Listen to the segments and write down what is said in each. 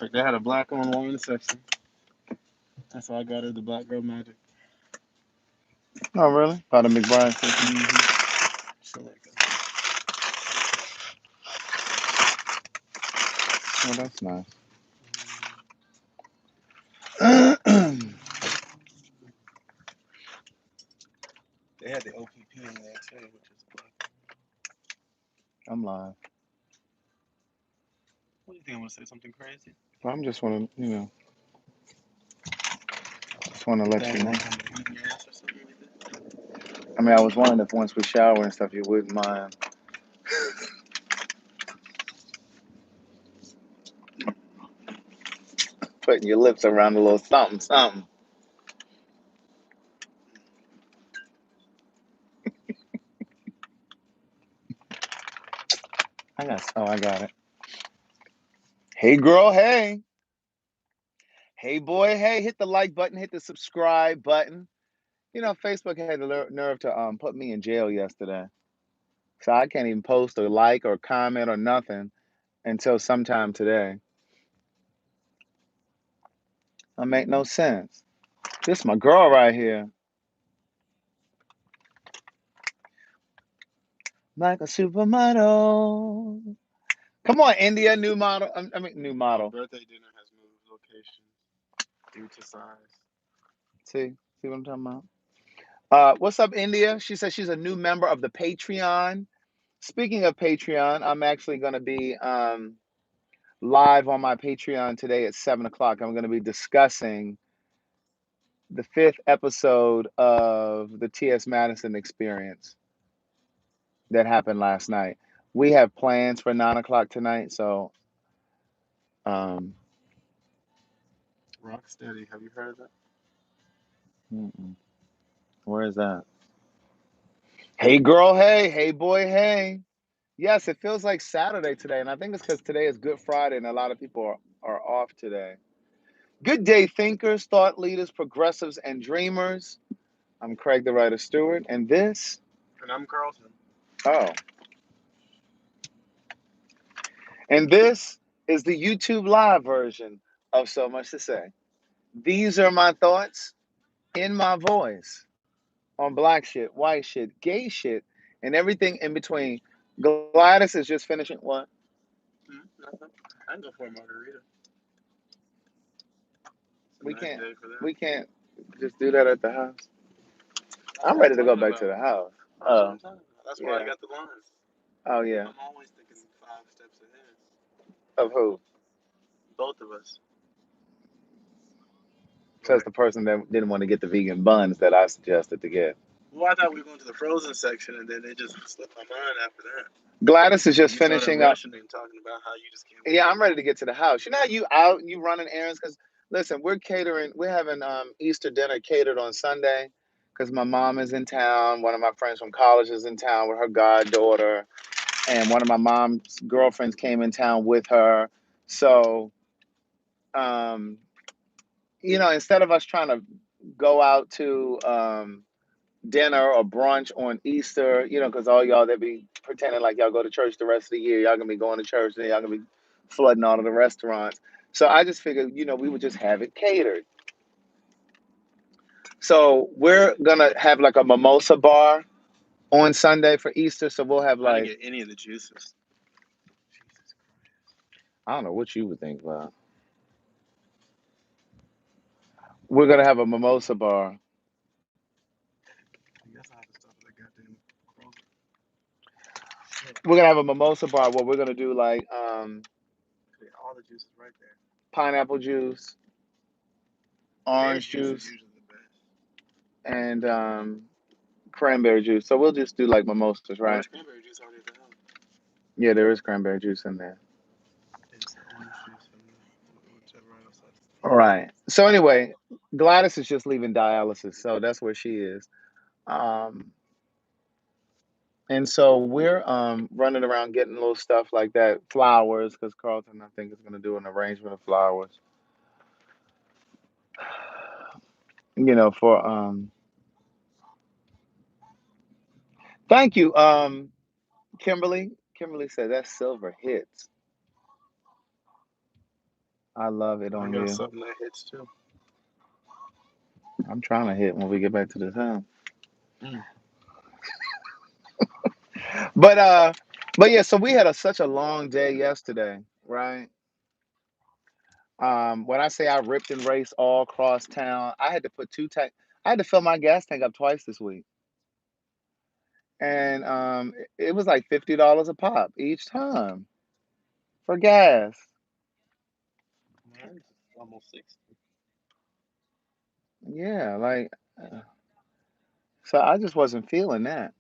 Like they had a black on one section. That's why I got her the Black Girl Magic. Oh, really? By the McBride system. So like that. Oh, that's nice. They had the OPP in there too, which is black. I'm live. What do you think? I'm gonna say something crazy? I'm just want to, just want to let you know. Eating your ass or something like that? I mean, I was wondering if once we shower and stuff, you wouldn't mind putting your lips around a little something, something. I got it. Hey, girl, hey. Hey, boy, hey. Hit the like button, hit the subscribe button. Facebook had the nerve to put me in jail yesterday. So I can't even post or like or comment or nothing until sometime today. That make no sense. This my girl right here. Like a supermodel. Come on, India, new model. New model. Birthday dinner has moved location due to size. See what I'm talking about? What's up, India? She says she's a new member of the Patreon. Speaking of Patreon, I'm actually going to be live on my Patreon today at 7 o'clock. I'm going to be discussing the 5th episode of the T.S. Madison Experience that happened last night. We have plans for 9 o'clock tonight, so Rocksteady, have you heard of that? where is that? Hey, girl, hey. Hey, boy, hey. Yes, it feels like Saturday today, and I think it's because today is Good Friday, and a lot of people are off today. Good day, thinkers, thought leaders, progressives, and dreamers. I'm Craig the Writer Stewart, and this... And I'm Carlton. Oh. And this is the YouTube live version of So Much to Say. These are my thoughts in my voice on black shit, white shit, gay shit, and everything in between. Gladys is just finishing what? Nothing. I can go for a margarita. It's a We nice can't day for that. we can't just do that at the house. That's I'm what ready to I'm go talking back to about. the house. That's what I'm talking about. That's why I Yeah. got the lines. Oh, yeah. I'm always thinking 5 steps ahead. Of who? Both of us. Says Right. the person that didn't want to get the vegan buns that I suggested to get. Well, I thought we were going to the frozen section, and then it just slipped my mind after that. Gladys is just You started finishing up. rushing and talking about how you just can't wait. Yeah, I'm ready to get to the house. You know how you out and you running errands? Because, listen, we're having Easter dinner catered on Sunday because my mom is in town. One of my friends from college is in town with her goddaughter. And one of my mom's girlfriends came in town with her. So, um, instead of us trying to go out to dinner or brunch on Easter, because all y'all that be pretending like y'all go to church the rest of the year, y'all gonna be going to church and y'all gonna be flooding all of the restaurants. So I just figured, we would just have it catered. So we're gonna have like a mimosa bar on Sunday for Easter. So we'll have I didn't like, get any of the juices. Jesus I don't know what you would think about. We're gonna have a mimosa bar. I guess I have to stop at that goddamn frozen. We're gonna have a mimosa bar where we're gonna do like All the juices right there. pineapple juice, Pear orange juice is juice, usually the best. and cranberry juice. So we'll just do like mimosas, Oh, right? there's cranberry juice already at the house. Yeah, there is cranberry juice in there. It's orange juice and whichever else. All right. So anyway, Gladys is just leaving dialysis, so that's where she is. Um, and so we're running around getting little stuff like that, flowers, because Carlton I think is going to do an arrangement of flowers. For thank you, Kimberly. Kimberly said that silver hits. I love it I on got you. something that hits too. I'm trying to hit when we get back to this house. Mm. But yeah, so we had such a long day yesterday, right? When I say I ripped and raced all across town, I had to put two tank. I had to fill my gas tank up twice this week, and it was like $50 a pop each time for gas. Mine's almost 60. Yeah, like so I just wasn't feeling that.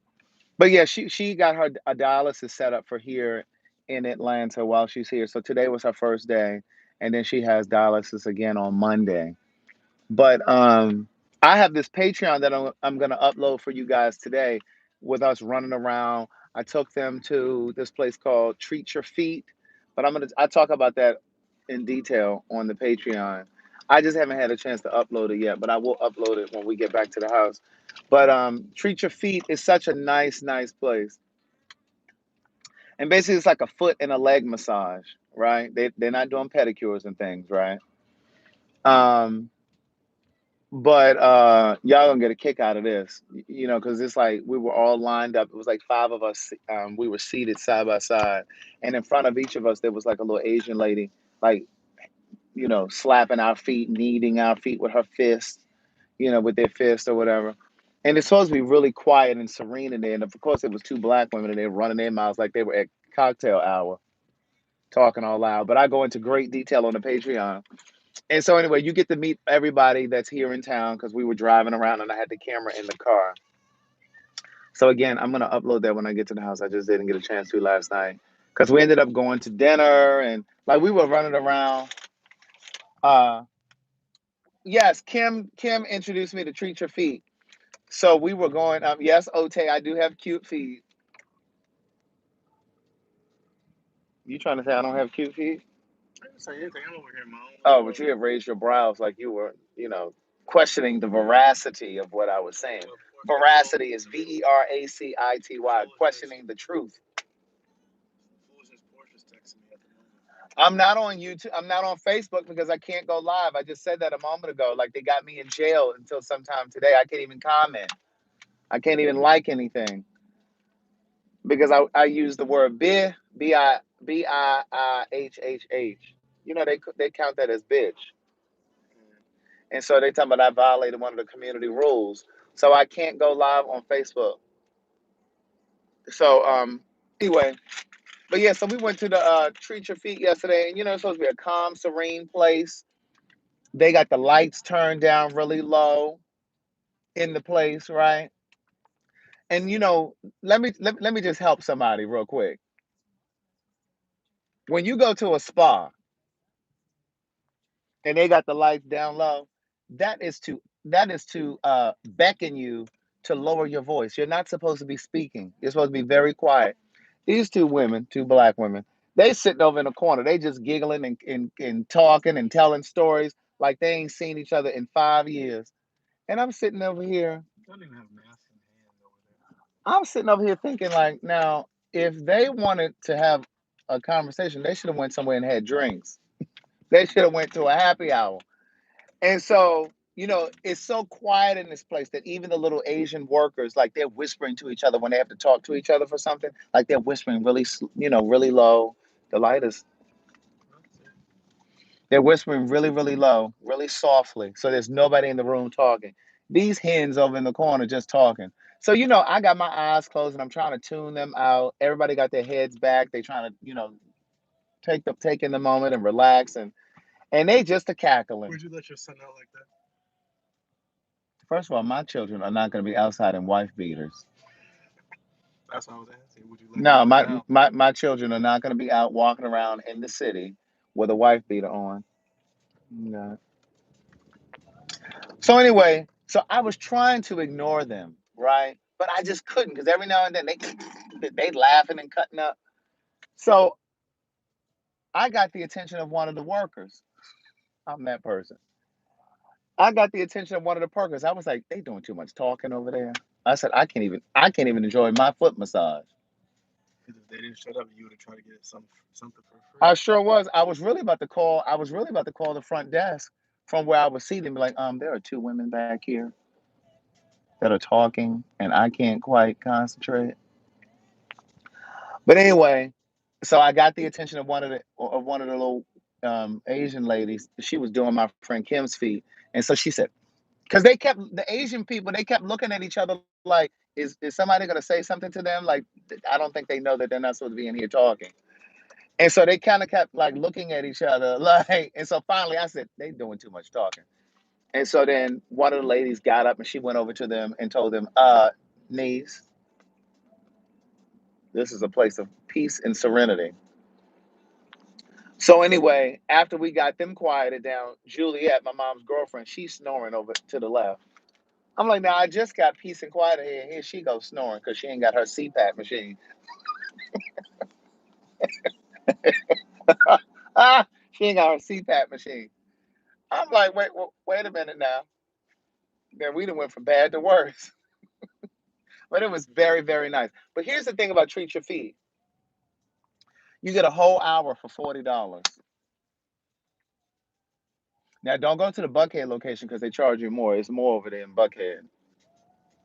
But yeah, she got her a dialysis set up for here in Atlanta while she's here. So today was her first day, and then she has dialysis again on Monday. But I have this Patreon that I'm going to upload for you guys today with us running around. I took them to this place called Treat Your Feet, but I talk about that in detail on the Patreon. I just haven't had a chance to upload it yet, but I will upload it when we get back to the house. But Treat Your Feet is such a nice place. And basically it's like a foot and a leg massage, right? They're not doing pedicures and things, right? Um But y'all gonna get a kick out of this, because it's like we were all lined up. It was like five of us. We were seated side by side, and in front of each of us there was like a little Asian lady, like slapping our feet, kneading our feet with her fist, with their fist or whatever. And it's supposed to be really quiet and serene in there. And of course, it was two black women, and they were running their mouths like they were at cocktail hour, talking all loud. But I go into great detail on the Patreon. And so anyway, you get to meet everybody that's here in town because we were driving around and I had the camera in the car. So again, I'm gonna upload that when I get to the house. I just didn't get a chance to last night because we ended up going to dinner and like we were running around. Uh, yes, Kim introduced me to Treat Your Feet. So we were going. Yes, Ote, I do have cute feet. You trying to say I don't have cute feet? I didn't say anything. I'm over here in my own Oh, little but world. you have raised your brows like you were, questioning the veracity of what I was saying. Well, of course, they told Veracity is Veracity, foolishness. questioning the truth. Foolishness. Portia's texting me at the moment. I'm not on YouTube. I'm not on Facebook because I can't go live. I just said that a moment ago. Like they got me in jail until sometime today. I can't even comment. I can't even like anything because I use the word Bihhh. They count that as bitch. Mm. And so they talking about I violated one of the community rules. So I can't go live on Facebook. So anyway, but yeah, so we went to the Treat Your Feet yesterday, and it's supposed to be a calm, serene place. They got the lights turned down really low in the place, right? And let me just help somebody real quick. When you go to a spa and they got the lights down low, that is to beckon you to lower your voice. You're not supposed to be speaking. You're supposed to be very quiet. These two women, two black women, they sitting over in a corner. They just giggling and talking and telling stories like they ain't seen each other in 5 years. And I'm sitting over here. I don't even have masks in hand over there. I'm sitting over here thinking like, now, if they wanted to have a conversation, they should have went somewhere and had drinks. They should have went to a happy hour. And so, it's so quiet in this place that even the little Asian workers, like they're whispering to each other when they have to talk to each other for something. Like they're whispering really, really low. The light is. That's it. They're whispering really, really low, really softly. So there's nobody in the room talking. These hens over in the corner just talking. So, I got my eyes closed and I'm trying to tune them out. Everybody got their heads back. They trying to, take in the moment and relax and they just a cackling. Would you let your son out like that? First of all, my children are not going to be outside in wife beaters. That's what I was asking. Would you let him No, let my it out? my, my children are not going to be out walking around in the city with a wife beater on. No. So anyway, so I was trying to ignore them, right? But I just couldn't because every now and then they laughing and cutting up. So I got the attention of one of the workers. I'm that person. I got the attention of one of the workers. I was like, they doing too much talking over there. I said, I can't even enjoy my foot massage. Because if they didn't shut up, you would have tried to get something for I free. sure was. I was really about to call. I was really about to call the front desk from where I was seated and be like, there are two women back here that are talking, and I can't quite concentrate. But anyway, so I got the attention of one of the little Asian ladies. She was doing my friend Kim's feet, and so she said, because the Asian people, they kept looking at each other like, is somebody gonna say something to them? Like, I don't think they know that they're not supposed to be in here talking. And so they kind of kept like looking at each other, like, and so finally I said, they doing too much talking. And so then one of the ladies got up and she went over to them and told them, niece, this is a place of peace and serenity. So anyway, after we got them quieted down, Juliet, my mom's girlfriend, she's snoring over to the left. I'm like, now I just got peace and quiet here. Here she goes snoring because she ain't got her CPAP machine. She ain't got her CPAP machine. I'm like, wait a minute now. Then we done went from bad to worse. But it was very, very nice. But here's the thing about Treat Your Feet. You get a whole hour for $40. Now don't go to the Buckhead location because they charge you more. It's more over there in Buckhead.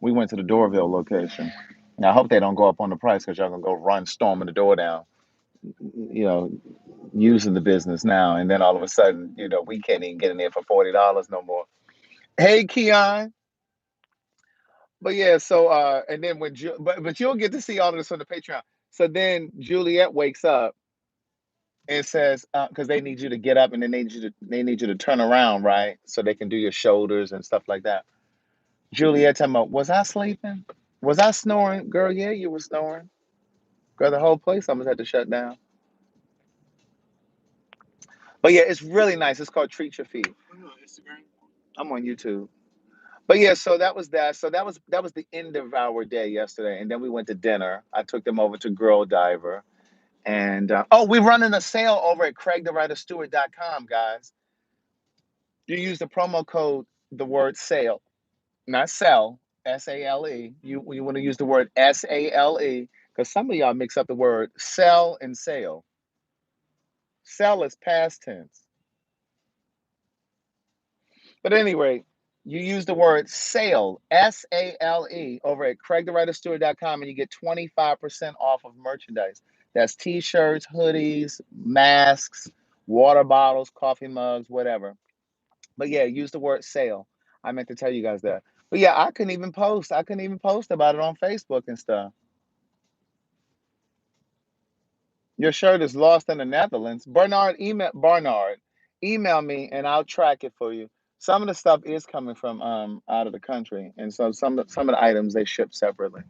We went to the Dorville location. Now I hope they don't go up on the price because y'all gonna go run storming the door down, you know, using the business now, and then all of a sudden, we can't even get in there for $40 no more. Hey, Keon. But yeah, so and then but you'll get to see all of this on the Patreon. So then Juliet wakes up and says, because they need you to get up and they need you to turn around, right, so they can do your shoulders and stuff like that. Juliet talking about, was I sleeping? Was I snoring? Girl, yeah, you were snoring. Girl, the whole place almost had to shut down. But yeah, it's really nice. It's called Treat Your Feet. Are you on Instagram? I'm on YouTube. But yeah, so that was that. So that was the end of our day yesterday, and then we went to dinner. I took them over to Girl Diver, and we're running a sale over at CraigTheWriterStewart.com, guys. You use the promo code, the word sale, not sell, SALE. You want to use the word SALE because some of y'all mix up the word sell and sale. Sell is past tense. But anyway, you use the word sale, SALE, over at CraigTheWriterStewart.com, and you get 25% off of merchandise. That's t-shirts, hoodies, masks, water bottles, coffee mugs, whatever. But yeah, use the word sale. I meant to tell you guys that. But yeah, I couldn't even post. I couldn't even post about it on Facebook and stuff. Your shirt is lost in the Netherlands. Email me and I'll track it for you. Some of the stuff is coming from out of the country, and so some of the items they ship separately.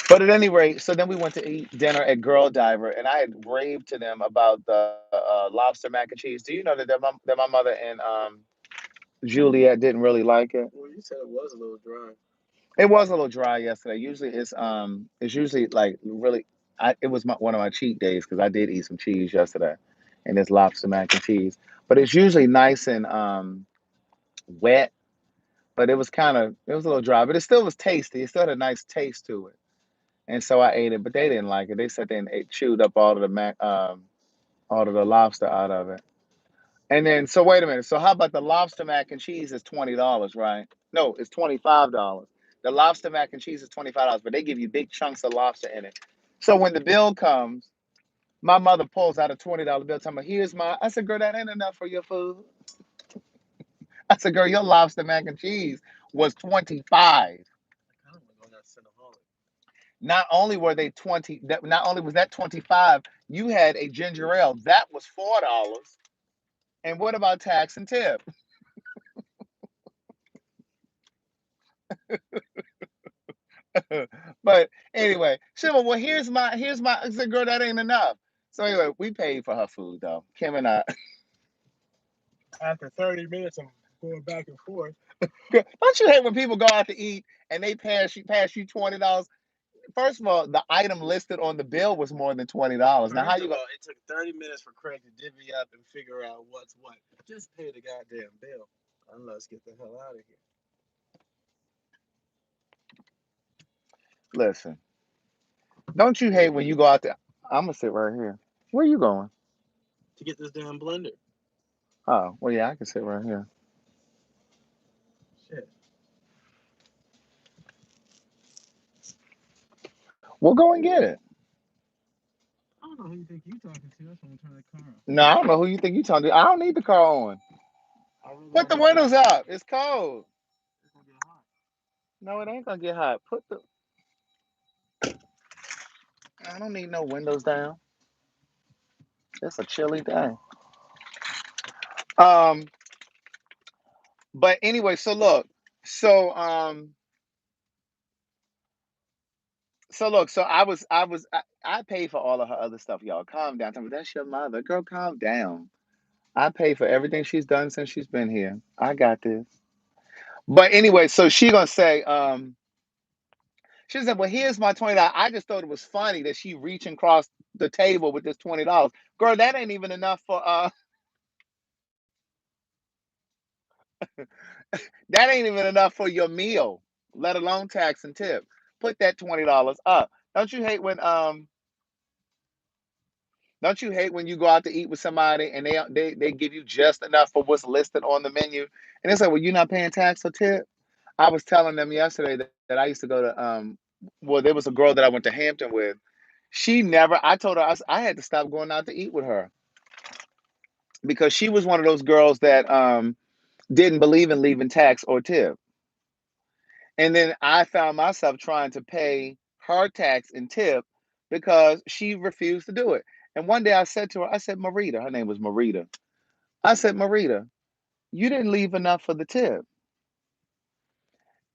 But at any rate, so then we went to eat dinner at Girl Diver, and I had raved to them about the lobster mac and cheese. Do you know that my mother and Juliet didn't really like it? Well, you said it was a little dry. It was a little dry yesterday. Usually it's usually like really it was one of my cheat days because I did eat some cheese yesterday, and it's lobster mac and cheese. But it's usually nice and wet. But it was a little dry, but it still was tasty. It still had a nice taste to it, and so I ate it. But they didn't like it. They said they chewed up all of the lobster out of it. And then, so wait a minute. So how about the lobster mac and cheese is $20, right? No, it's $25. The lobster mac and cheese is $25, but they give you big chunks of lobster in it. So when the bill comes, my mother pulls out a $20 bill, telling me, "Here's my." I said, "Girl, that ain't enough for your food." I said, "Girl, your lobster mac and cheese was 25." I kind of want to go that Cinnaholic. Not only was that 25, you had a ginger ale that was $4. And what about tax and tip? But anyway, Shimon, well, here's my. I said, "Girl, that ain't enough." So anyway, we paid for her food though. Kim and I. After 30 minutes of going back and forth. Don't you hate when people go out to eat and they pass you $20? First of all, the item listed on the bill was more than $20. Now how First you of go? all, it took 30 minutes for Craig to divvy up and figure out what's what. Just pay the goddamn bill. And let's get the hell out of here. Listen, Don't you hate when you go out there? I'm gonna sit right here. Where you going? to get this damn blender. Oh, well, yeah, I can sit right here. Shit. We'll go and get it. I don't know who you think you talking to. That's why I'm turning the car on. No, I don't know who you think you talking to. I don't need the car on. I really Put don't the think windows up. It's cold. it's gonna get hot. No, it ain't gonna get hot. Put the. I don't need no windows down. It's a chilly day. Um, but anyway, so look, so so I paid for all of her other stuff, y'all. Calm down. Tell me that's your mother, girl. Calm down. I pay for everything she's done since she's been here. I got this. But anyway, so she gonna say, she said, "Well, here's my $20. I just thought it was funny that she reaching across the table with this $20. Girl, that ain't even enough for that ain't even enough for your meal, let alone tax and tip. Put that $20 up. Don't you hate when don't you hate when you go out to eat with somebody and they give you just enough for what's listed on the menu? And it's like, well, you're not paying tax or tip. I was telling them yesterday that I used to go to well, there was a girl that I went to Hampton with. She never I told her I had to stop going out to eat with her because she was one of those girls that didn't believe in leaving tax or tip. And then I found myself trying to pay her tax and tip because she refused to do it. And one day I said to her, I said, Marita, her name was Marita. I said, Marita, you didn't leave enough for the tip.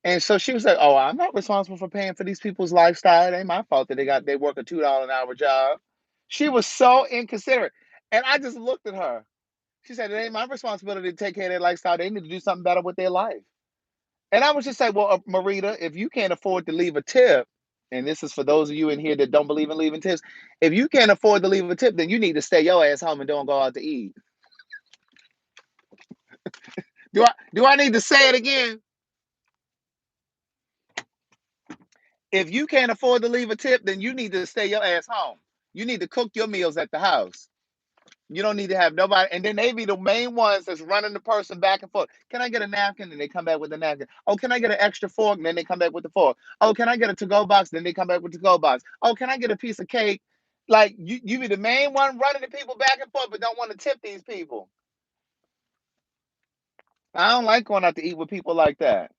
And so she was like, "Oh, I'm not responsible for paying for these people's lifestyle. It ain't my fault that they work a $2 an hour job." She was so inconsiderate. And I just looked at her. She said, "It ain't my responsibility to take care of their lifestyle. They need to do something better with their life." And I was just like, "Well, Marita, if you can't afford to leave a tip, and this is for those of you in here that don't believe in leaving tips, if you can't afford to leave a tip, then you need to stay your ass home and don't go out to eat." Do I need to say it again? If you can't afford to leave a tip, then you need to stay your ass home. You need to cook your meals at the house. You don't need to have nobody. And then they be the main ones that's running the person back and forth. Can I get a napkin? And they come back with a napkin. Oh, can I get an extra fork? And then they come back with the fork. Oh, can I get a to-go box? Then they come back with the to-go box. Oh, can I get a piece of cake? Like you be the main one running the people back and forth, but don't want to tip these people. I don't like going out to eat with people like that.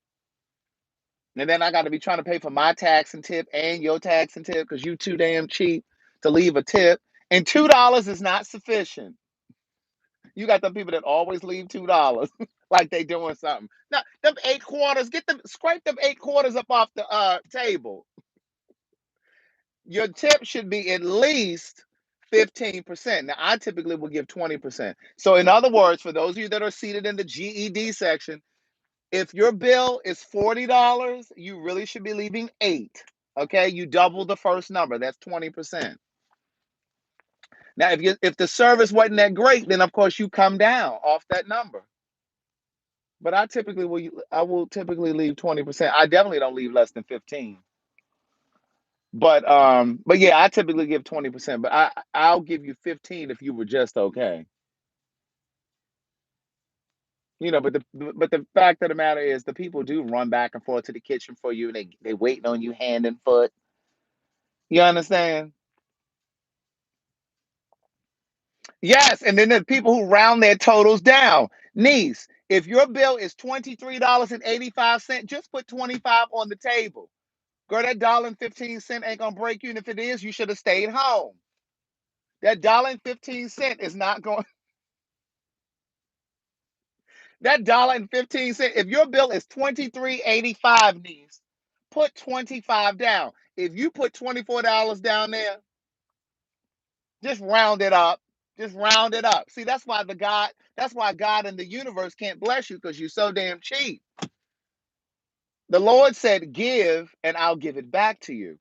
And then I got to be trying to pay for my tax and tip and your tax and tip because you too damn cheap to leave a tip. And $2 is not sufficient. You got them people that always leave $2 like they doing something. Now, them 8 quarters, get them scrape them 8 quarters up off the table. Your tip should be at least 15%. Now, I typically will give 20%. So, in other words, for those of you that are seated in the GED section, if your bill is $40, you really should be leaving 8. Okay, you double the first number. That's 20%. Now, if the service wasn't that great, then of course you come down off that number. But I will typically leave 20%. I definitely don't leave less than 15. But yeah, I typically give 20%. But I'll give you 15 if you were just okay. But the fact of the matter is the people do run back and forth to the kitchen for you and they waiting on you hand and foot. You understand? Yes, and then there's people who round their totals down. Niece, if your bill is $23.85, just put 25 on the table. Girl, that $1.15 ain't gonna break you, and if it is, you should have stayed home. That $1.15 is not going. That $1.15. If your bill is $23.85, niece, put 25 down. If you put $24 down there, just round it up. Just round it up. See, that's why God in the universe can't bless you because you're so damn cheap. The Lord said, give, and I'll give it back to you.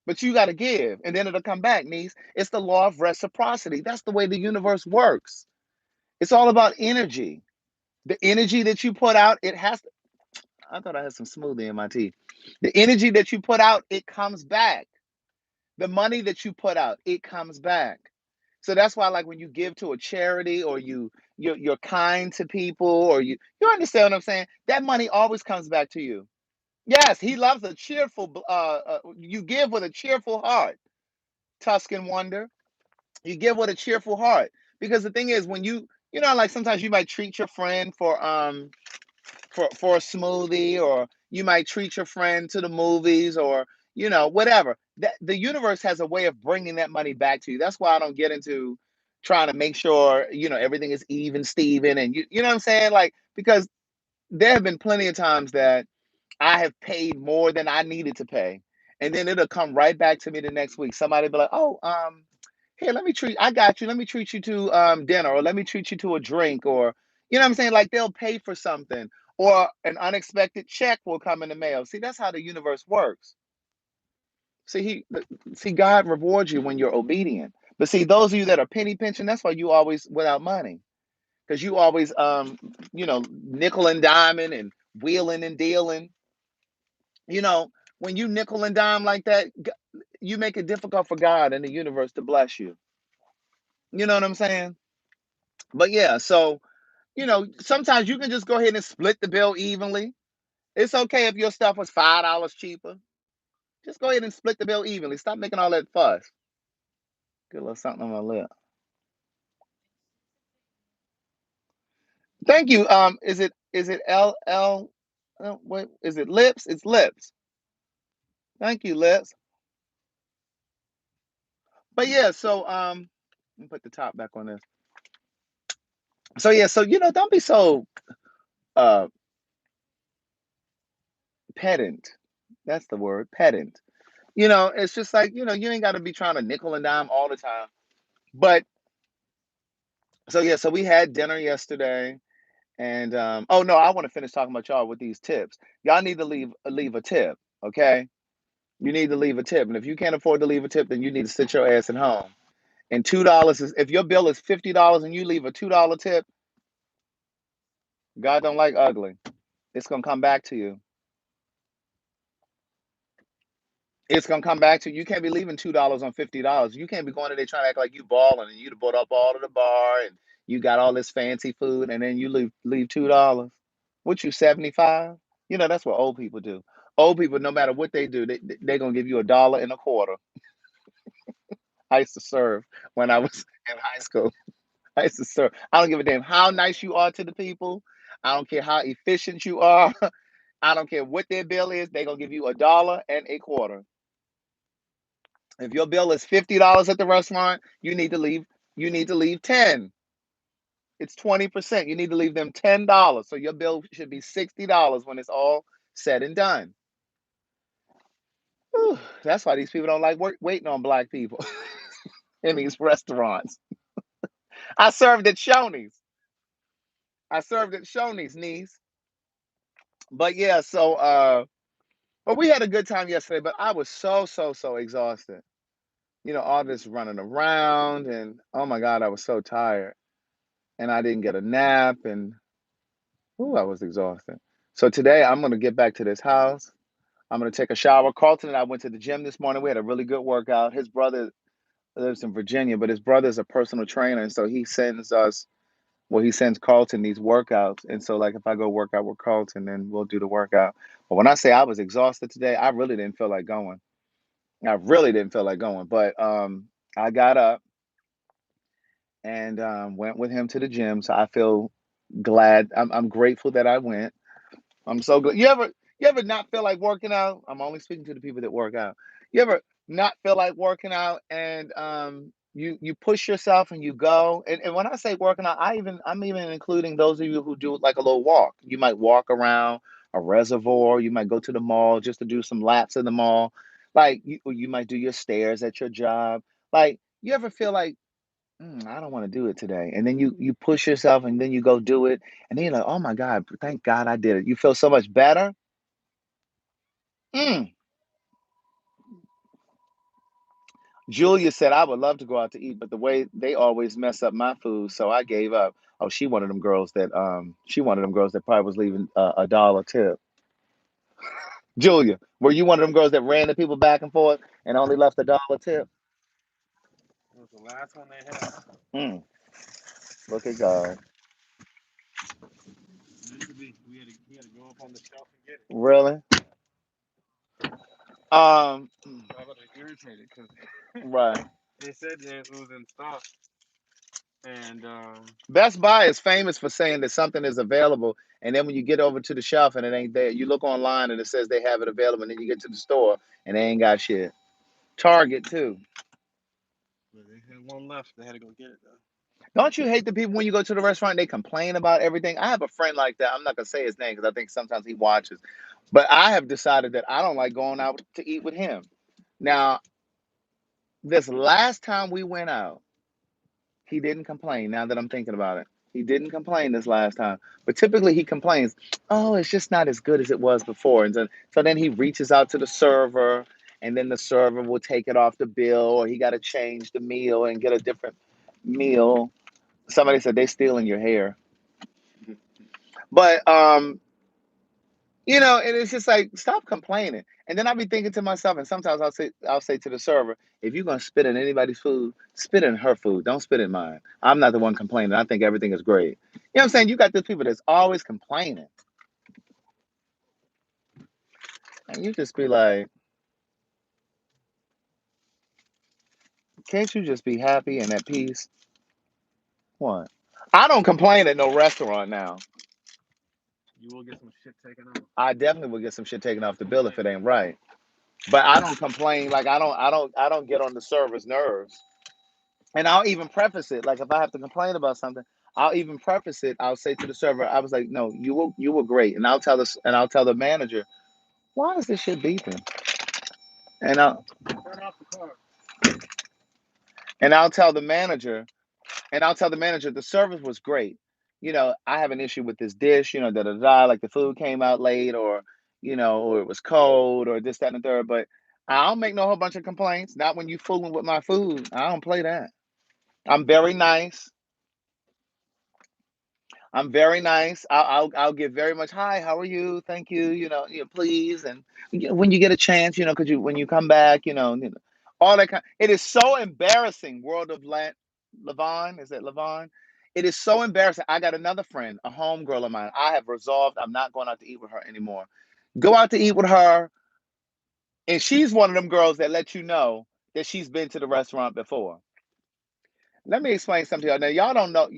But you got to give, and then it'll come back, niece. It's the law of reciprocity. That's the way the universe works. It's all about energy. The energy that you put out, it has to. I thought I had some smoothie in my tea. The energy that you put out, it comes back. The money that you put out, it comes back. So that's why, like when you give to a charity or you're kind to people or you understand what I'm saying? That money always comes back to you. Yes, he loves a cheerful. You give with a cheerful heart, Tuscan Wonder. You give with a cheerful heart because the thing is, when like sometimes you might treat your friend for a smoothie, or you might treat your friend to the movies, or whatever. That the universe has a way of bringing that money back to you. That's why I don't get into trying to make sure everything is even Steven, and you know what I'm saying, like, because there have been plenty of times that I have paid more than I needed to pay, and then it'll come right back to me the next week. Somebody be like, "Oh, here, I got you. Let me treat you to dinner, or let me treat you to a drink, or you know what I'm saying? Like they'll pay for something, or an unexpected check will come in the mail. See, that's how the universe works. See, see, God rewards you when you're obedient. But see, those of you that are penny pinching, that's why you always without money, because you always nickel and diming and wheeling and dealing. You know, when you nickel and dime like that, you make it difficult for God and the universe to bless you. You know what I'm saying? But yeah, so sometimes you can just go ahead and split the bill evenly. It's okay if your stuff was $5 cheaper. Just go ahead and split the bill evenly. Stop making all that fuss. Get a little something on my lip. Thank you. Is it L? What is it? Lips? It's lips. Thank you, lips. But yeah, so let me put the top back on this. So yeah, so don't be so uh pedant. That's the word, pedant. It's just like, you ain't got to be trying to nickel and dime all the time. But so yeah, so we had dinner yesterday, and oh no, I want to finish talking about y'all with these tips. Y'all need to leave a tip, okay? You need to leave a tip, and if you can't afford to leave a tip, then you need to sit your ass at home. And $2 is, if your bill is $50 and you leave a $2 tip, God don't like ugly. It's gonna come back to you. It's gonna come back to you. You can't be leaving $2 on $50. You can't be going in there trying to act like you balling and you bought up all of the bar and you got all this fancy food and then you leave $2. What you 75? That's what old people do. Old people, no matter what they do, they're gonna give you $1.25. I used to serve when I was in high school. I used to serve. I don't give a damn how nice you are to the people. I don't care how efficient you are. I don't care what their bill is. They're gonna give you $1.25. If your bill is $50 at the restaurant, you need to leave 10. It's 20%. You need to leave them $10. So your bill should be $60 when it's all said and done. Whew, that's why these people don't like waiting on black people in these restaurants. I served at Shoney's. I served at Shoney's, niece. But yeah, so but we had a good time yesterday, but I was so, so, so exhausted. All this running around, and oh my God, I was so tired. And I didn't get a nap, and ooh, I was exhausted. So today I'm gonna get back to this house. I'm gonna take a shower. Carlton and I went to the gym this morning. We had a really good workout. His brother lives in Virginia, but his brother's a personal trainer, and so he sends Carlton these workouts. And so, like, if I go work out with Carlton, then we'll do the workout. But when I say I was exhausted today, I really didn't feel like going. I really didn't feel like going, but I got up and went with him to the gym. So I feel glad. I'm grateful that I went. I'm so good. You ever not feel like working out? I'm only speaking to the people that work out. You ever not feel like working out, and you push yourself and you go. And when I say working out, I'm even including those of you who do like a little walk. You might walk around a reservoir. You might go to the mall just to do some laps in the mall. Like you might do your stairs at your job. Like you ever feel like, I don't want to do it today. And then you push yourself and then you go do it. And then you're like, oh my God, thank God I did it. You feel so much better. Mm. Julia said, I would love to go out to eat, but the way they always mess up my food, so I gave up. Oh, she one of them girls that probably was leaving a dollar tip. Julia, were you one of them girls that ran the people back and forth and only left $1 tip? It was the last one they had. Mm, look at God. Meant to be. He had to go up on the shelf and get it. Really? I was irritated because Right. they said that it was in stock, and Best Buy is famous for saying that something is available, and then when you get over to the shelf and it ain't there, you look online and it says they have it available, and then you get to the store and they ain't got shit. Target too. but they had one left. They had to go get it though. Don't you hate the people when you go to the restaurant they complain about everything? I have a friend like that. I'm not gonna say his name because I think sometimes he watches, but I have decided that I don't like going out to eat with him. Now, this last time we went out, he didn't complain. Now that I'm thinking about it, he didn't complain this last time. But typically he complains, "Oh, it's just not as good as it was before." And so then he reaches out to the server, and then the server will take it off the bill, or he got to change the meal and get a different meal. Somebody said they stealing your hair, but and it's just like stop complaining. And then I'll be thinking to myself, and sometimes I'll say to the server, if you're gonna spit in anybody's food, spit in her food. Don't spit in mine. I'm not the one complaining. I think everything is great. You know what I'm saying? You got these people that's always complaining, and you just be like, can't you just be happy and at peace? What? I don't complain at no restaurant now. You will get some shit taken off. I definitely will get some shit taken off the bill if it Complaining. ain't right. But I don't complain. Like I don't get on the server's nerves. And I'll even preface it. Like if I have to complain about something, I'll even preface it. I'll say to the server, I was like, no, you were great. And I'll tell the manager, why is this shit beeping? And I'll Turn off the car. and I'll tell the manager, the service was great. I have an issue with this dish, da da da, like the food came out late or it was cold or this, that, and the third. But I don't make no whole bunch of complaints. Not when you fooling with my food. I don't play that. I'm very nice. I'm very nice. I'll give very much. Hi, how are you? Thank you. Please. And when you get a chance, could you when you come back, all that kind. It is so embarrassing. World of Levon, is it Levon? It is so embarrassing. I got another friend, a homegirl of mine. I have resolved I'm not going out to eat with her anymore. Go out to eat with her, and she's one of them girls that let you know that she's been to the restaurant before. Let me explain something to y'all. Now, y'all don't know.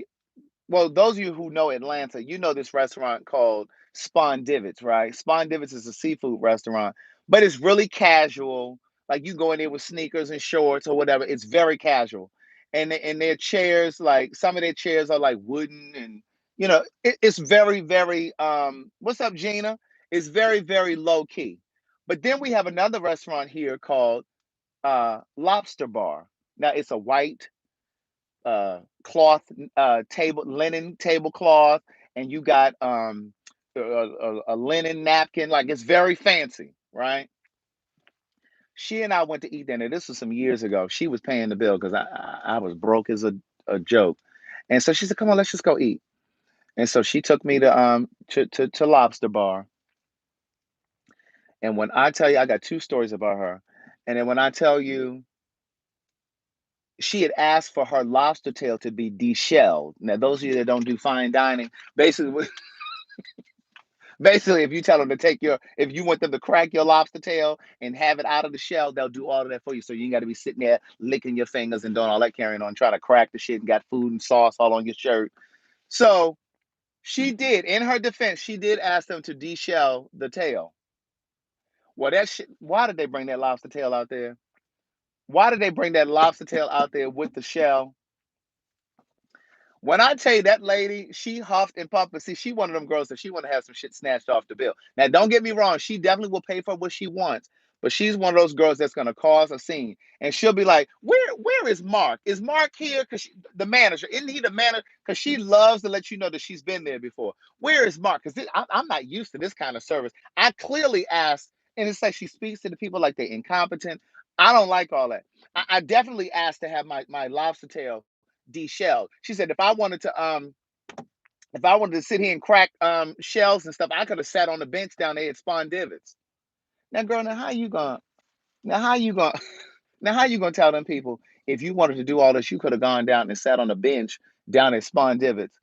Well, those of you who know Atlanta, you know this restaurant called Spawn Divots, right? Spawn Divots is a seafood restaurant, but it's really casual. Like you go in there with sneakers and shorts or whatever. It's very casual, and their chairs, like some of their chairs are like wooden, and it's very very. What's up, Gina? It's very very low key. But then we have another restaurant here called Lobster Bar. Now it's a white cloth table linen tablecloth, and you got a linen napkin, like it's very fancy, right? She and I went to eat dinner. This was some years ago. She was paying the bill because I was broke as a joke. And so she said, come on, let's just go eat. And so she took me to Lobster Bar. And when I tell you, I got two stories about her. And then when I tell you, she had asked for her lobster tail to be deshelled. Now, those of you that don't do fine dining, basically, basically, if you tell them to if you want them to crack your lobster tail and have it out of the shell, they'll do all of that for you. So you ain't got to be sitting there licking your fingers and doing all that carrying on, trying to crack the shit and got food and sauce all on your shirt. So she did, in her defense, she did ask them to deshell the tail. Well, that shit, why did they bring that lobster tail out there? Why did they bring that lobster tail out there with the shell? When I tell you that lady, she huffed and puffed, but see, she one of them girls that she want to have some shit snatched off the bill. Now, don't get me wrong, she definitely will pay for what she wants, but she's one of those girls that's gonna cause a scene, and she'll be like, "Where is Mark? Is Mark here? Because the manager isn't he the manager? Because she loves to let you know that she's been there before. Where is Mark? Because I'm not used to this kind of service. I clearly asked, and it's like she speaks to the people like they're incompetent. I don't like all that. I definitely asked to have my lobster tail deshelled. She said if I wanted to sit here and crack shells and stuff, I could have sat on the bench down there at Spawn Divots. Now, girl, now how you gonna now how you gonna tell them people if you wanted to do all this, you could have gone down and sat on a bench down at Spawn Divots.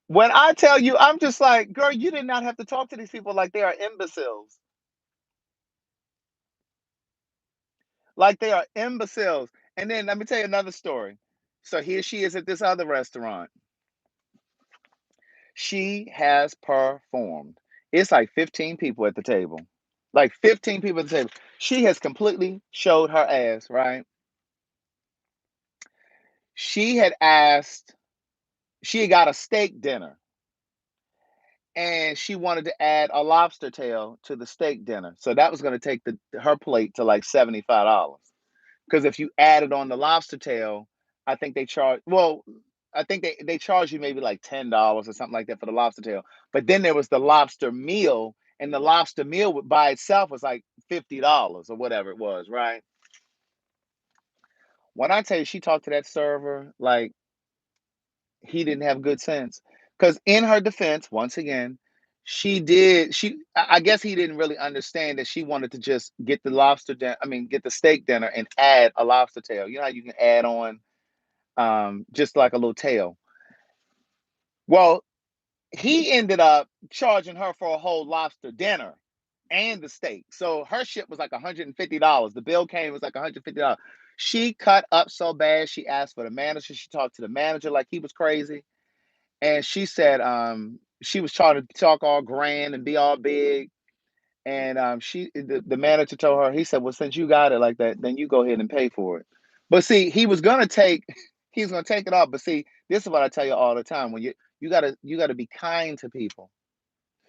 When I tell you, I'm just like, girl, you did not have to talk to these people like they are imbeciles. Like they are imbeciles. And then let me tell you another story. So here she is at this other restaurant. She has performed. It's like 15 people at the table. Like 15 people at the table. She has completely showed her ass, right? She had asked, she had got a steak dinner and she wanted to add a lobster tail to the steak dinner. So that was going to take her plate to like $75. Because if you added on the lobster tail, I think they charge, well, I think they charge you maybe like $10 or something like that for the lobster tail. But then there was the lobster meal, and the lobster meal by itself was like $50 or whatever it was, right? When I tell you she talked to that server like he didn't have good sense. Because in her defense, once again, I guess he didn't really understand that she wanted to just get the get the steak dinner and add a lobster tail. You know how you can add on just like a little tail. Well, he ended up charging her for a whole lobster dinner and the steak. So her shit was like $150. The bill came, it was like $150. She cut up so bad, she asked for the manager. She talked to the manager like he was crazy. And she said she was trying to talk all grand and be all big. And the manager told her, he said, well, since you got it like that, then you go ahead and pay for it. But see, he was gonna take it off. But see, this is what I tell you all the time. When you gotta be kind to people.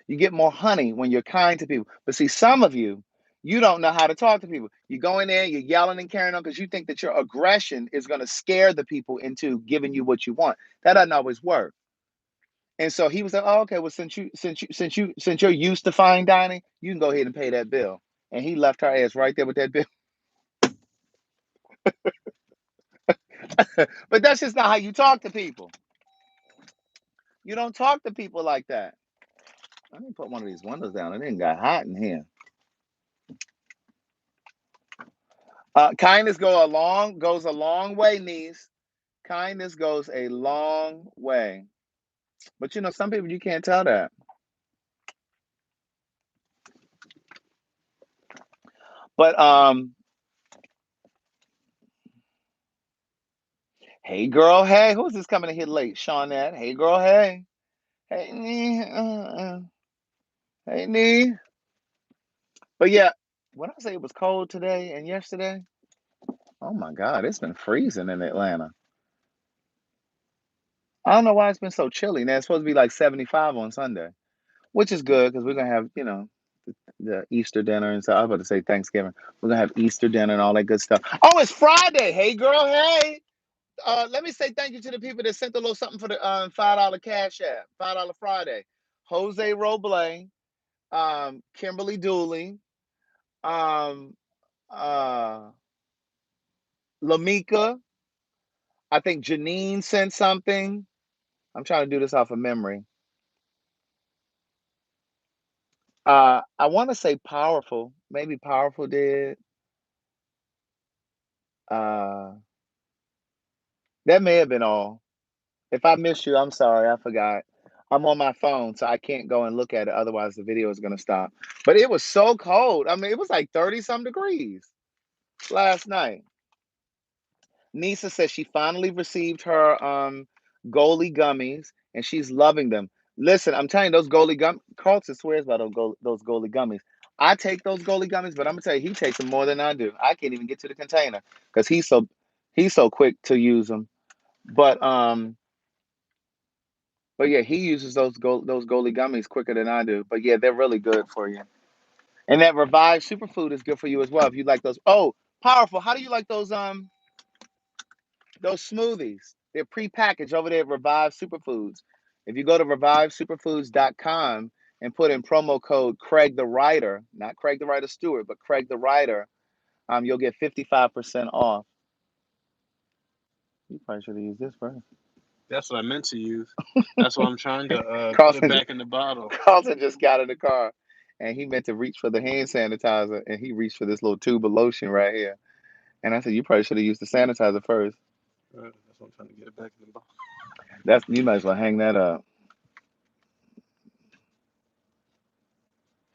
You get more honey when you're kind to people. But see, some of you don't know how to talk to people. You go in there, you're yelling and carrying on because you think that your aggression is gonna scare the people into giving you what you want. That doesn't always work. And so he was like, "Oh, okay. Well, since you're used to fine dining, you can go ahead and pay that bill." And he left her ass right there with that bill. But that's just not how you talk to people. You don't talk to people like that. Let me put one of these windows down. It didn't got hot in here. Kindness goes a long way, niece. Kindness goes a long way. But some people you can't tell that. But hey girl, hey, who's this coming in here late? Shawnette. Hey girl, hey. Hey Nee. Hey Nee. But yeah, when I say it was cold today and yesterday, oh my God, it's been freezing in Atlanta. I don't know why it's been so chilly. Now it's supposed to be like 75 on Sunday, which is good because we're gonna have, the Easter dinner and so I was about to say Thanksgiving. We're gonna have Easter dinner and all that good stuff. Oh, it's Friday. Hey girl, hey. Let me say thank you to the people that sent a little something for the $5 cash app, $5 Friday. Jose Roble, Kimberly Dooley, um, uh, Lamika. I think Janine sent something. I'm trying to do this off of memory. I want to say Powerful. Maybe Powerful did. Uh, that may have been all. If I missed you, I'm sorry. I forgot. I'm on my phone, so I can't go and look at it. Otherwise, the video is going to stop. But it was so cold. I mean, it was like 30 some degrees last night. Nisa says she finally received her goalie gummies and she's loving them. Listen, I'm telling you, those goalie gum Carlton swears by those goalie gummies. I take those goalie gummies, but I'm gonna tell you, he takes them more than I do. I can't even get to the container because he's so quick to use them. But yeah, he uses those goalie gummies quicker than I do. But yeah, they're really good for you. And that revived superfood is good for you as well if you like those. Oh, powerful. How do you like those smoothies? They're pre-packaged over there at Revive Superfoods. If you go to revivesuperfoods.com and put in promo code Craig the Writer, not Craig the Writer Stewart, but Craig the Writer, you'll get 55% off. You probably should have used this first. That's what I meant to use. That's why I'm trying to put it Carlton, back in the bottle. Carlton just got in the car and he meant to reach for the hand sanitizer, and he reached for this little tube of lotion right here. And I said, you probably should have used the sanitizer first. Right, that's what I'm trying to get it back in the box. That's you might as well hang that up.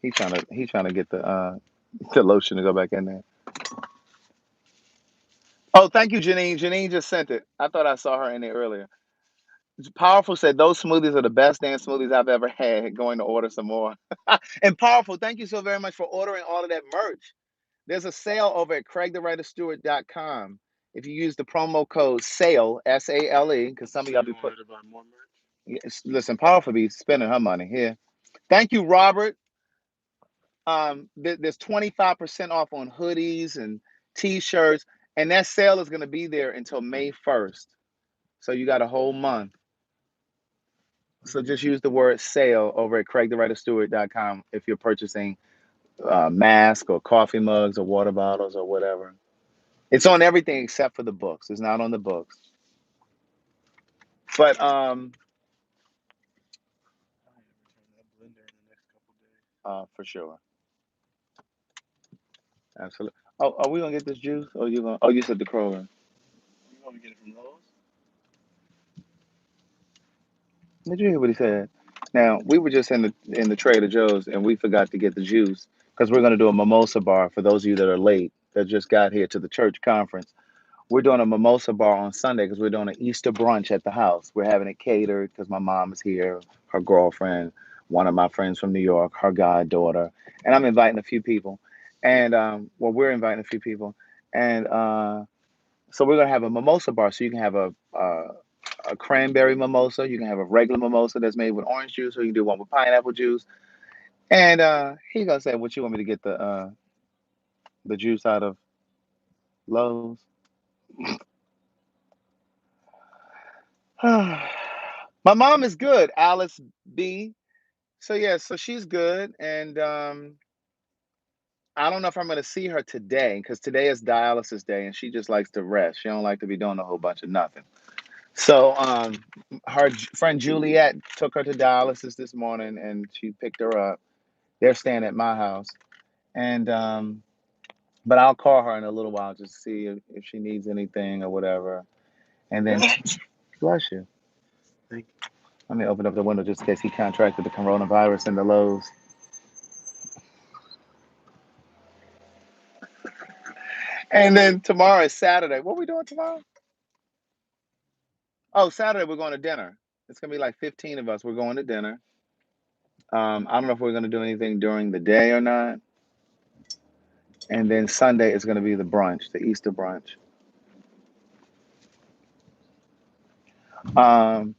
He's trying to get the lotion to go back in there. Oh, thank you, Janine. Janine just sent it. I thought I saw her in there earlier. Powerful said those smoothies are the best damn smoothies I've ever had. Going to order some more. And Powerful, thank you so very much for ordering all of that merch. There's a sale over at CraigTheWriterStewart.com. If you use the promo code SALE, SALE, because some of So y'all you be want her put. to buy more merch? Yes, listen, Powerful be spending her money here. Thank you, Robert. There's 25% off on hoodies and t-shirts, and that sale is going to be there until May 1st. So you got a whole month. So just use the word sale over at CraigTheWriterStewart.com if you're purchasing masks or coffee mugs or water bottles or whatever. It's on everything except for the books. It's not on the books. But I need to return that blender in the next couple days. for sure. Absolutely. Oh, are we gonna get this juice? Or you gonna? Oh, you said the Kroger. You want to get it from Lowe's? Did you hear what he said? Now we were just in the Trader Joe's and we forgot to get the juice because we're gonna do a mimosa bar for those of you that are late that just got here to the church conference. We're doing a mimosa bar on Sunday because we're doing an Easter brunch at the house. We're having it catered because my mom is here, her girlfriend, one of my friends from New York, her goddaughter, and I'm inviting a few people. And well, we're inviting a few people, and so we're gonna have a mimosa bar. So you can have a cranberry mimosa, you can have a regular mimosa that's made with orange juice, or you can do one with pineapple juice. And he gonna say, "What you want me to get the juice out of Lowe's?" My mom is good, Alice B. So yeah, so she's good, and I don't know if I'm gonna see her today because today is dialysis day, and she just likes to rest. She don't like to be doing a whole bunch of nothing. So her friend Juliet took her to dialysis this morning, and she picked her up. They're staying at my house, and but I'll call her in a little while just to see if she needs anything or whatever. And then bless you. Thank you. Let me open up the window just in case he contracted the coronavirus in the Lowe's. And then tomorrow is Saturday. What are we doing tomorrow? Oh, Saturday we're going to dinner. It's gonna be like 15 of us. We're going to dinner. I don't know if we're gonna do anything during the day or not. And then Sunday is gonna be the brunch, the Easter brunch. Um,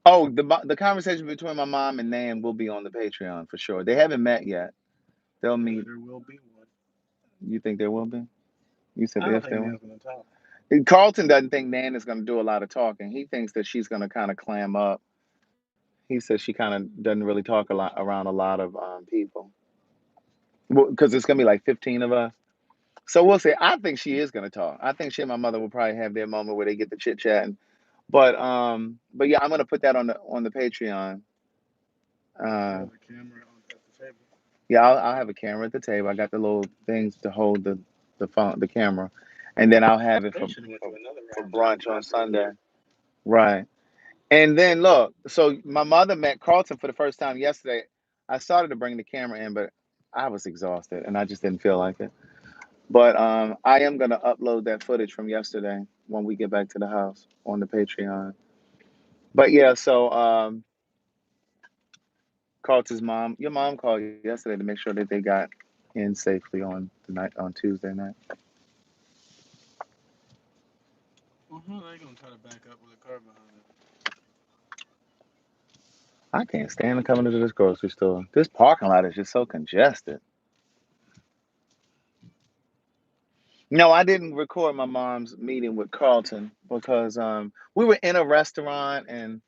oh, the conversation between my mom and Nan will be on the Patreon for sure. They haven't met yet. They'll meet. There will be one. You think there will be? You said I don't if think there will. Nan's gonna talk. Carlton doesn't think Nan is going to do a lot of talking. He thinks that she's going to kind of clam up. He says she kind of doesn't really talk a lot around a lot of people. Because it's going to be like 15 of us. So we'll see. I think she is going to talk. I think she and my mother will probably have their moment where they get to chit chatting. But yeah, I'm going to put that on the Patreon. You Uh, have a camera on at the table. yeah, I'll have a camera at the table. I got the little things to hold the phone, the camera, and then I'll have it They for should have went to another for route too, brunch but on that's what it Sunday. is. Right. And then look, so my mother met Carlton for the first time yesterday. I started to bring the camera in, but I was exhausted and I just didn't feel like it. But I am gonna upload that footage from yesterday when we get back to the house on the Patreon. But yeah, so Carlton's mom, your mom called yesterday to make sure that they got in safely on Tuesday night. Well, how are they gonna try to back up with a car behind them? I can't stand coming into this grocery store. This parking lot is just so congested. No, I didn't record my mom's meeting with Carlton because we were in a restaurant and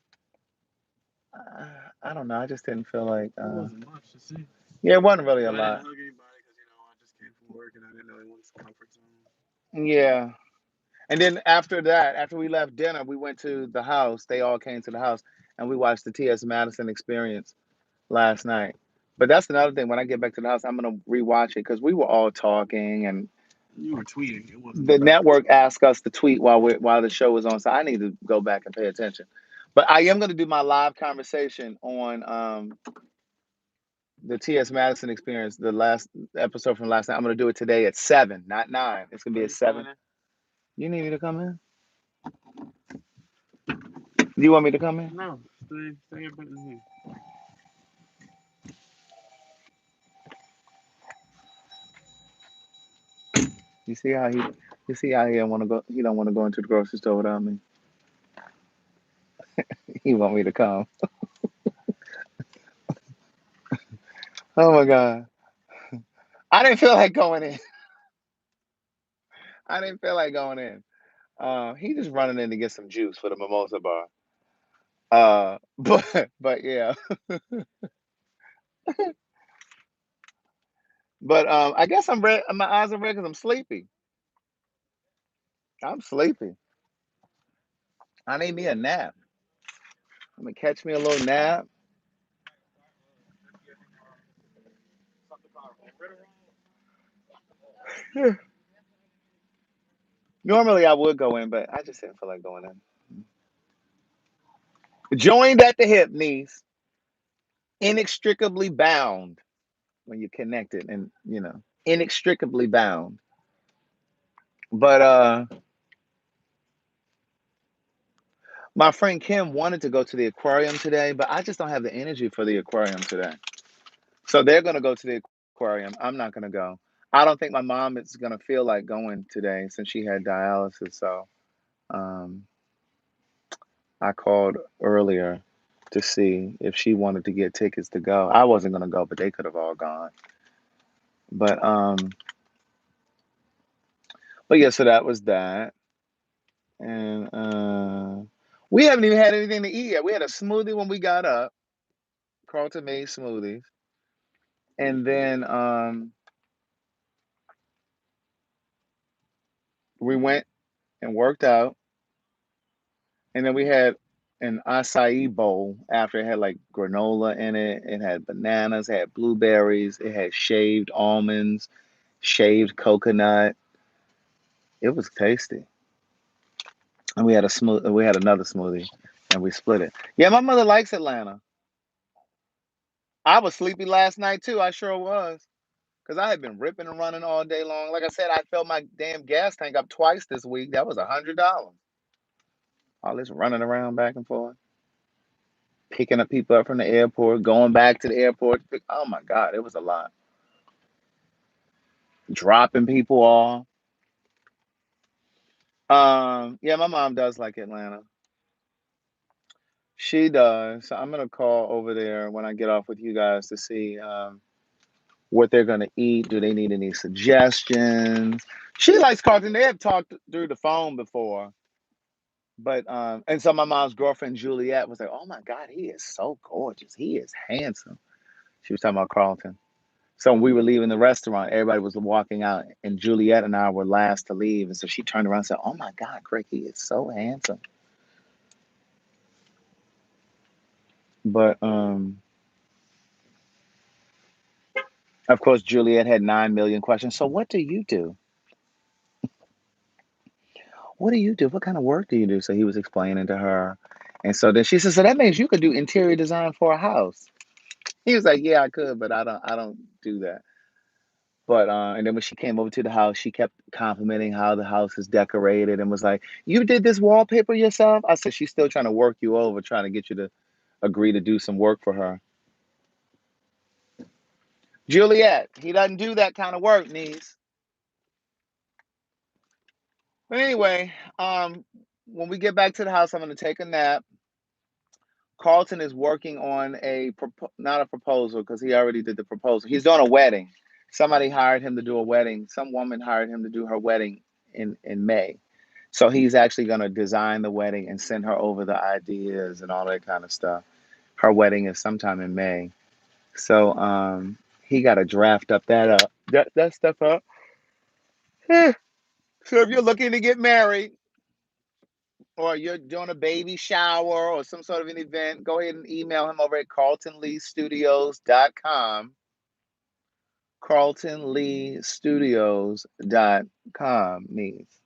I don't know. I just didn't feel like It wasn't much to see. yeah, it wasn't really a I didn't lot. hug anybody because I just came from work and I didn't know anyone's comfort zone. Yeah, And then after that, after we left dinner, we went to the house. They all came to the house, and we watched the T.S. Madison Experience last night. But that's another thing. When I get back to the house, I'm gonna rewatch it because we were all talking, and You were tweeting. It wasn't the about. network asked us to tweet while the show was on. So I need to go back and pay attention. But I am gonna do my live conversation on the T.S. Madison Experience, the last episode from last night. I'm gonna do it today at 7, not 9. It's gonna be at 7. You need me to come in? Do you want me to come in? No, stay up in here. You see how he don't want to go. He don't want to go into the grocery store without me. He want me to come. Oh my god, I didn't feel like going in. I didn't feel like going in. He just running in to get some juice for the mimosa bar. But yeah, but I guess I'm red. My eyes are red because I'm sleepy. I'm sleepy. I need me a nap. I'm gonna catch me a little nap. Normally I would go in, but I just didn't feel like going in. Joined at the hip, niece. Inextricably bound when you're connected, and inextricably bound. But my friend Kim wanted to go to the aquarium today, but I just don't have the energy for the aquarium today. So they're gonna go to the aquarium. I'm not gonna go. I don't think my mom is gonna feel like going today since she had dialysis. So um, I called earlier to see if she wanted to get tickets to go. I wasn't gonna go, but they could have all gone. But but yeah, so that was that. And we haven't even had anything to eat yet. We had a smoothie when we got up. Carlton made smoothies. And then we went and worked out. And then we had an acai bowl after. It had like granola in it. It had bananas, it had blueberries, it had shaved almonds, shaved coconut. It was tasty. And we had another smoothie and we split it. Yeah, my mother likes Atlanta. I was sleepy last night too. I sure was. Because I had been ripping and running all day long. Like I said, I filled my damn gas tank up twice this week. That was $100. All this running around back and forth, picking up people up from the airport, going back to the airport. Oh my God, it was a lot. Dropping people off. Yeah, my mom does like Atlanta. She does. So I'm gonna call over there when I get off with you guys to see what they're gonna eat. Do they need any suggestions? She likes Carlton. They have talked through the phone before. But and so my mom's girlfriend Juliet was like, "Oh my God, he is so gorgeous. He is handsome." She was talking about Carlton. So when we were leaving the restaurant, everybody was walking out, and Juliet and I were last to leave. And so she turned around and said, "Oh my God, Craig, he is so handsome." But of course, Juliet had 9 million questions. So what do you do? What do you do? What kind of work do you do? So he was explaining to her. And so then she said, "So that means you could do interior design for a house." He was like, "Yeah, I could, but I don't do that." But and then when she came over to the house, she kept complimenting how the house is decorated and was like, "You did this wallpaper yourself?" I said, "She's still trying to work you over, trying to get you to agree to do some work for her." Juliet, he doesn't do that kind of work, niece. But anyway, when we get back to the house, I'm gonna take a nap. Carlton is working on not a proposal because he already did the proposal. He's doing a wedding. Somebody hired him to do a wedding. Some woman hired him to do her wedding in May. So he's actually going to design the wedding and send her over the ideas and all that kind of stuff. Her wedding is sometime in May. So he got to draft that stuff up. So if you're looking to get married, or you're doing a baby shower or some sort of an event, go ahead and email him over at carltonleestudios.com. carltonleestudios.com, niece.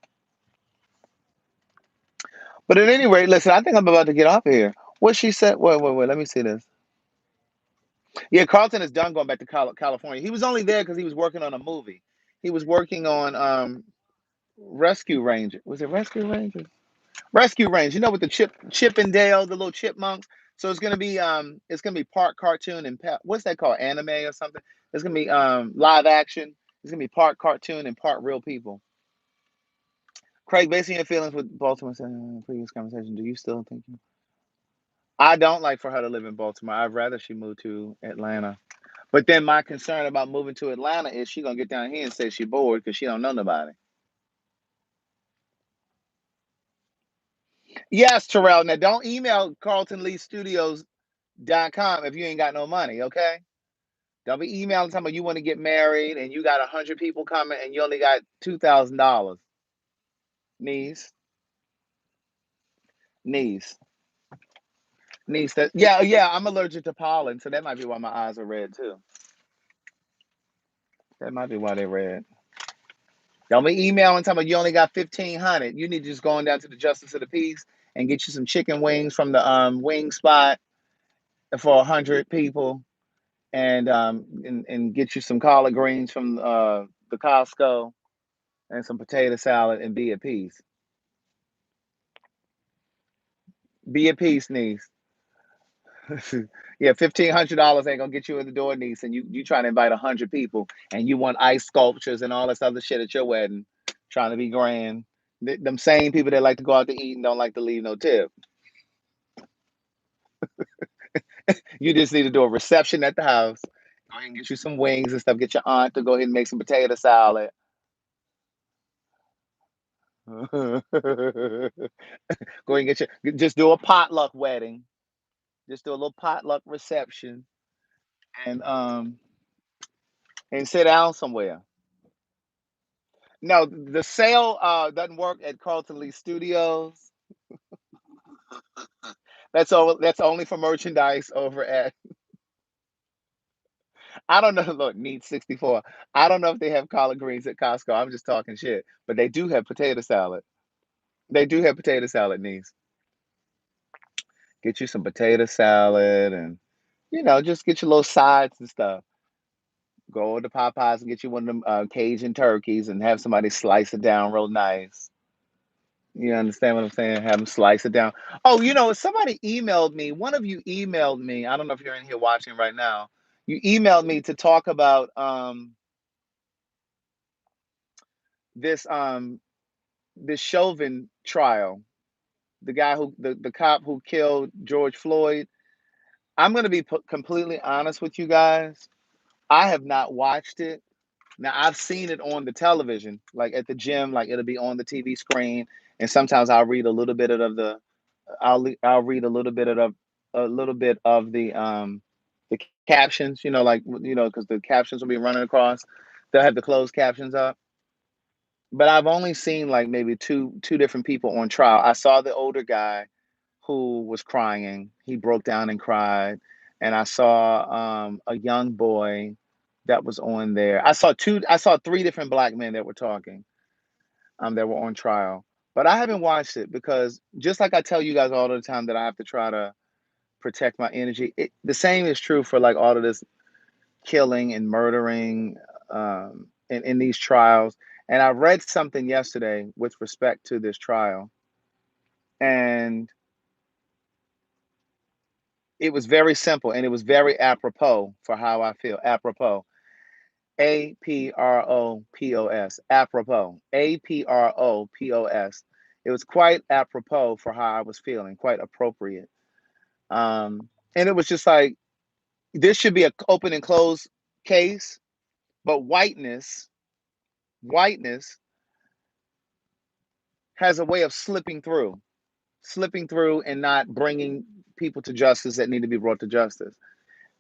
But at any rate, listen, I think I'm about to get off of here. What she said, wait, let me see this. Yeah, Carlton is done going back to California. He was only there because he was working on a movie. He was working on Rescue Ranger. Was it Rescue Ranger? Rescue Range, with the Chip and Dale, the little chipmunks. So it's gonna be part cartoon and what's that called? Anime or something? It's gonna be live action. It's gonna be part cartoon and part real people. Craig, based on your feelings with Baltimore in the previous conversation, do you still think I don't like for her to live in Baltimore. I'd rather she move to Atlanta. But then my concern about moving to Atlanta is she gonna get down here and say she bored because she don't know nobody. Yes, Terrell. Now don't email carltonleestudios.com if you ain't got no money, okay? Don't be emailing somebody you want to get married and you got 100 people coming and you only got $2,000. Niece, niece, niece. Yeah. I'm allergic to pollen, so that might be why my eyes are red too. That might be why they're red. Don't be emailing somebody you only got 1,500. You need to just go on down to the Justice of the Peace and get you some chicken wings from the wing spot for 100 people, and get you some collard greens from the Costco and some potato salad and be at peace. Be at peace, niece. Yeah, $1,500 ain't gonna get you in the door, niece, and you trying to invite 100 people, and you want ice sculptures and all this other shit at your wedding, trying to be grand. Them same people that like to go out to eat and don't like to leave no tip. You just need to do a reception at the house. Go ahead and get you some wings and stuff. Get your aunt to go ahead and make some potato salad. Go ahead and just do a potluck wedding. Just do a little potluck reception and sit down somewhere. No, the sale doesn't work at Carlton Lee Studios. That's all. That's only for merchandise over at. I don't know. Look, Neat 64. I don't know if they have collard greens at Costco. I'm just talking shit, but they do have potato salad. They do have potato salad, niece. Get you some potato salad and just get your little sides and stuff. Go to Popeyes and get you one of them Cajun turkeys and have somebody slice it down real nice. You understand what I'm saying? Have them slice it down. Oh, somebody emailed me. One of you emailed me. I don't know if you're in here watching right now. You emailed me to talk about this this Chauvin trial. The guy the cop who killed George Floyd. I'm going to be completely honest with you guys. I have not watched it. Now I've seen it on the television, like at the gym, like it'll be on the TV screen, and sometimes I'll read a little bit of I'll read a little bit of the captions, because the captions will be running across. They'll have the closed captions up. But I've only seen like maybe two different people on trial. I saw the older guy who was crying. He broke down and cried. And I saw a young boy that was on there. I saw three different black men that were talking, that were on trial. But I haven't watched it because just like I tell you guys all the time that I have to try to protect my energy, the same is true for like all of this killing and murdering in these trials. And I read something yesterday with respect to this trial, and it was very simple and it was very apropos for how I feel. Apropos. Apropos. Apropos. Apropos. It was quite apropos for how I was feeling, quite appropriate. And it was just like, this should be an open and closed case, but whiteness has a way of slipping through and not bringing people to justice that need to be brought to justice.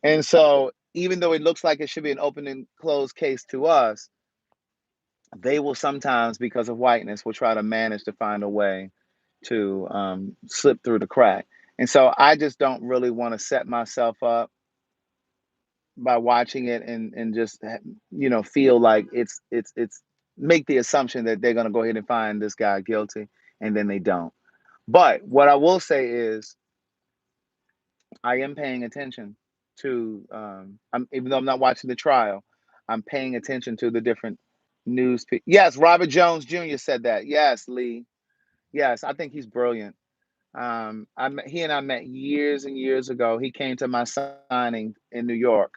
And so, even though it looks like it should be an open and closed case to us, they will sometimes, because of whiteness, will try to manage to find a way to slip through the crack. And so I just don't really want to set myself up by watching it and just feel like it's make the assumption that they're going to go ahead and find this guy guilty, and then they don't. But what I will say is I am paying attention to even though I'm not watching the trial, I'm paying attention to the different news. Yes, Robert Jones Jr. said that. Yes, Lee. Yes, I think he's brilliant. He and I met years and years ago. He came to my signing in New York.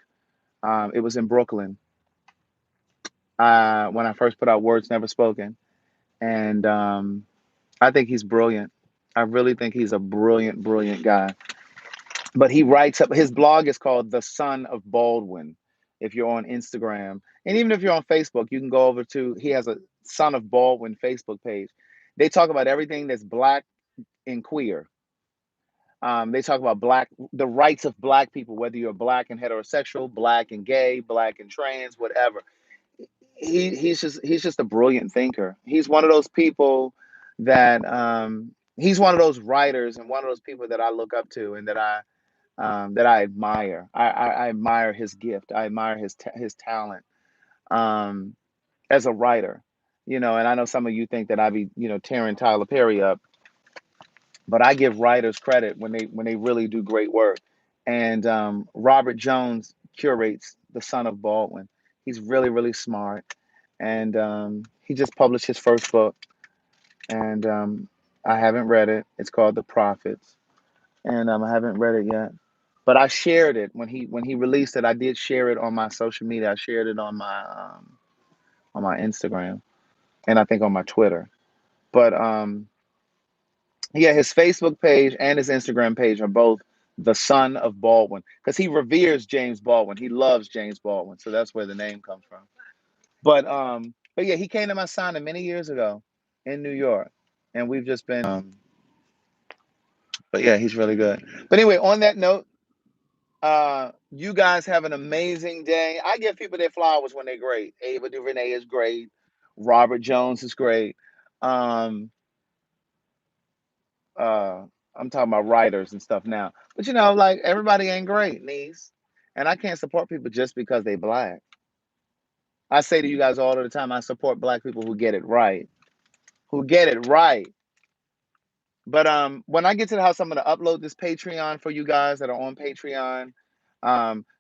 It was in Brooklyn when I first put out Words Never Spoken, and I think he's brilliant. I really think he's a brilliant, brilliant guy. But he writes up, his blog is called The Son of Baldwin. If you're on Instagram, and even if you're on Facebook, you can go over to, he has a Son of Baldwin Facebook page. They talk about everything that's black and queer. They talk about the rights of black people, whether you're black and heterosexual, black and gay, black and trans, whatever. He's just a brilliant thinker. He's one of those people that he's one of those writers and one of those people that I look up to and that I admire. I admire his gift. I admire his talent um, as a writer. And I know some of you think that I be tearing Tyler Perry up, but I give writers credit when they really do great work. And Robert Jones curates The Son of Baldwin. He's really really smart, and he just published his first book, and I haven't read it. It's called The Prophets, and I haven't read it yet. But I shared it when he released it. I did share it on my social media. I shared it on my Instagram, and I think on my Twitter. But yeah, his Facebook page and his Instagram page are both the Son of Baldwin because he reveres James Baldwin. He loves James Baldwin, so that's where the name comes from. But yeah, he came to my signing many years ago in New York, and we've just been. But yeah, he's really good. But anyway, on that note, you guys have an amazing day. I give people their flowers when they're great. Ava DuVernay is great. Robert Jones is great. Um, uh, I'm talking about writers and stuff now. But like everybody ain't great, niece. And I can't support people just because they black. I say to you guys all of the time, I support black people who get it right. Who get it right. But when I get to the house, I'm gonna upload this Patreon for you guys that are on Patreon.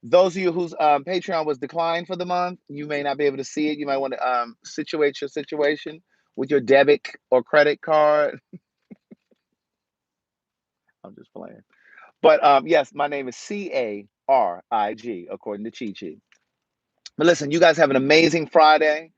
Those of you whose Patreon was declined for the month, you may not be able to see it. You might want to situate your situation with your debit or credit card. I'm just playing. But yes, my name is Carig, according to Chi Chi. But listen, you guys have an amazing Friday.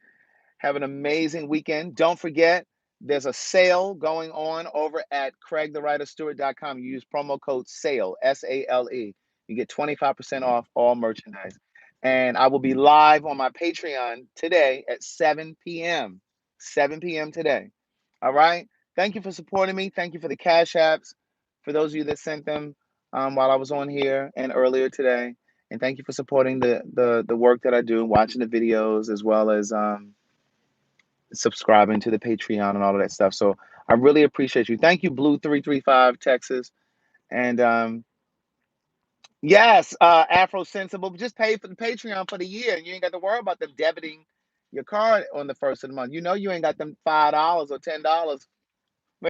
Have an amazing weekend. Don't forget, there's a sale going on over at CraigTheWriterStewart.com. You use promo code SALE, SALE. You get 25% off all merchandise. And I will be live on my Patreon today at 7 p.m. 7 p.m. today. All right. Thank you for supporting me. Thank you for the Cash Apps, for those of you that sent them while I was on here and earlier today. And thank you for supporting the work that I do, watching the videos, as well as subscribing to the Patreon and all of that stuff. So I really appreciate you. Thank you, Blue335 Texas. And yes, Afro Sensible. Just pay for the Patreon for the year, and you ain't got to worry about them debiting your card on the first of the month. You ain't got them $5 or $10